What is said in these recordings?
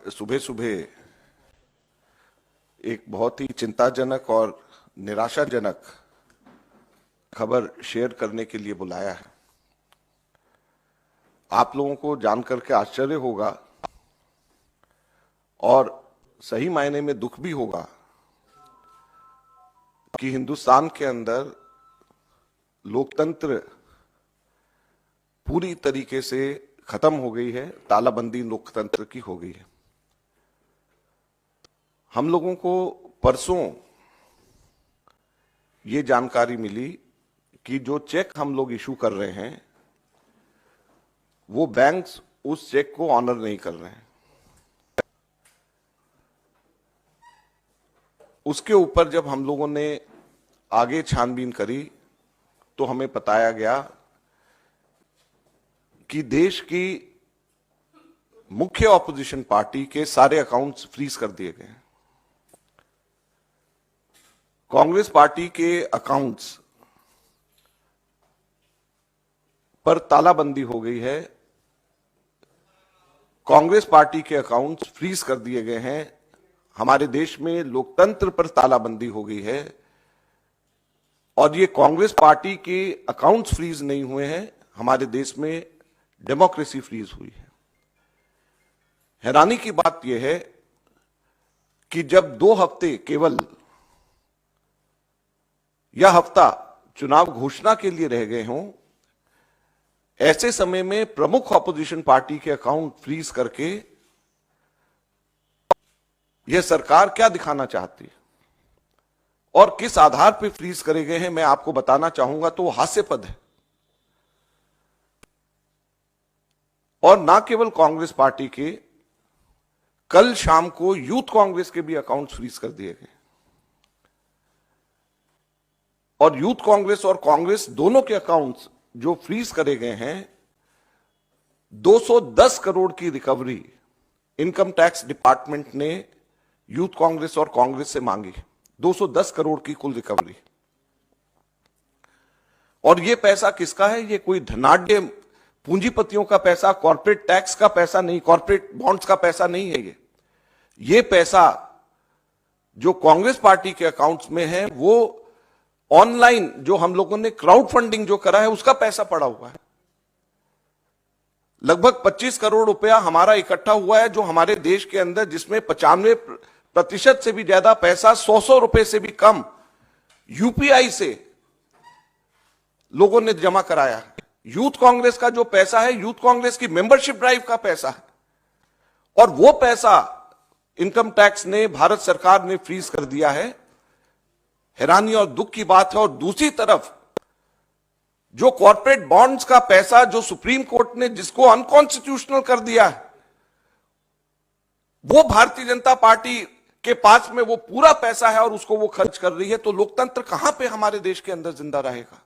सुबह सुबह एक बहुत ही चिंताजनक और निराशाजनक खबर शेयर करने के लिए बुलाया है। आप लोगों को जानकर के आश्चर्य होगा और सही मायने में दुख भी होगा कि हिंदुस्तान के अंदर लोकतंत्र पूरी तरीके से खत्म हो गई है, तालाबंदी लोकतंत्र की हो गई है। हम लोगों को परसों ये जानकारी मिली कि जो चेक हम लोग इशू कर रहे हैं वो बैंक्स उस चेक को ऑनर नहीं कर रहे हैं। उसके ऊपर जब हम लोगों ने आगे छानबीन करी तो हमें बताया गया कि देश की मुख्य ऑपोजिशन पार्टी के सारे अकाउंट्स फ्रीज कर दिए गए हैं। कांग्रेस पार्टी के अकाउंट्स पर तालाबंदी हो गई है। कांग्रेस पार्टी के अकाउंट्स फ्रीज कर दिए गए हैं। हमारे देश में लोकतंत्र पर तालाबंदी हो गई है और ये कांग्रेस पार्टी के अकाउंट्स फ्रीज नहीं हुए हैं, हमारे देश में डेमोक्रेसी फ्रीज हुई है। हैरानी की बात यह है कि जब 2 हफ्ते केवल यह हफ्ता चुनाव घोषणा के लिए रह गए हों, ऐसे समय में प्रमुख ऑपोजिशन पार्टी के अकाउंट फ्रीज करके यह सरकार क्या दिखाना चाहती है और किस आधार पर फ्रीज करे गए हैं, मैं आपको बताना चाहूंगा तो हास्यास्पद है। और ना केवल कांग्रेस पार्टी के, कल शाम को यूथ कांग्रेस के भी अकाउंट फ्रीज कर दिए गए और यूथ कांग्रेस और कांग्रेस दोनों के अकाउंट्स जो फ्रीज करे गए हैं, 210 करोड़ की रिकवरी इनकम टैक्स डिपार्टमेंट ने यूथ कांग्रेस और कांग्रेस से मांगी। 210 करोड़ की कुल रिकवरी। और यह पैसा किसका है? यह कोई धनाढ्य पूंजीपतियों का पैसा, कॉर्पोरेट टैक्स का पैसा नहीं, कॉर्पोरेट बॉन्ड्स का पैसा नहीं है। ये पैसा जो कांग्रेस पार्टी के अकाउंट्स में है वो ऑनलाइन जो हम लोगों ने क्राउड फंडिंग जो करा है उसका पैसा पड़ा हुआ है। लगभग 25 करोड़ रुपया हमारा इकट्ठा हुआ है जो हमारे देश के अंदर, जिसमें 95% से भी ज्यादा पैसा 100 रुपए से भी कम यूपीआई से लोगों ने जमा कराया है। यूथ कांग्रेस का जो पैसा है, यूथ कांग्रेस की मेंबरशिप ड्राइव का पैसा है और वो पैसा इनकम टैक्स ने, भारत सरकार ने फ्रीज कर दिया है। हैरानी और दुख की बात है। और दूसरी तरफ जो कॉर्पोरेट बॉन्ड्स का पैसा जो सुप्रीम कोर्ट ने जिसको अनकॉन्स्टिट्यूशनल कर दिया है, वो भारतीय जनता पार्टी के पास में वो पूरा पैसा है और उसको वो खर्च कर रही है। तो लोकतंत्र कहां पे हमारे देश के अंदर जिंदा रहेगा?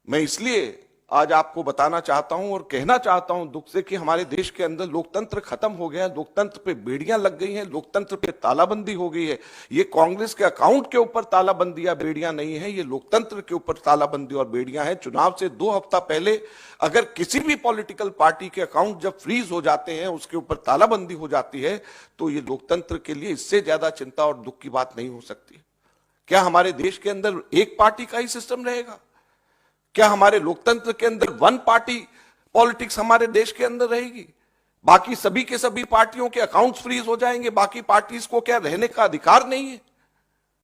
मैं इसलिए आज आपको बताना चाहता हूं और कहना चाहता हूं दुख से कि हमारे देश के अंदर लोकतंत्र खत्म हो गया है। लोकतंत्र पे बेड़ियां लग गई हैं, लोकतंत्र पे तालाबंदी हो गई है। ये कांग्रेस के अकाउंट के ऊपर तालाबंदी या बेड़ियां नहीं है, ये लोकतंत्र के ऊपर तालाबंदी और बेड़ियां हैं। चुनाव से 2 हफ्ता पहले अगर किसी भी पॉलिटिकल पार्टी के अकाउंट जब फ्रीज हो जाते हैं, उसके ऊपर तालाबंदी हो जाती है, तो ये लोकतंत्र के लिए इससे ज्यादा चिंता और दुख की बात नहीं हो सकती। क्या हमारे देश के अंदर एक पार्टी का ही सिस्टम रहेगा? क्या हमारे लोकतंत्र के अंदर वन पार्टी पॉलिटिक्स हमारे देश के अंदर रहेगी? बाकी सभी के सभी पार्टियों के अकाउंट्स फ्रीज हो जाएंगे? बाकी पार्टीज को क्या रहने का अधिकार नहीं है?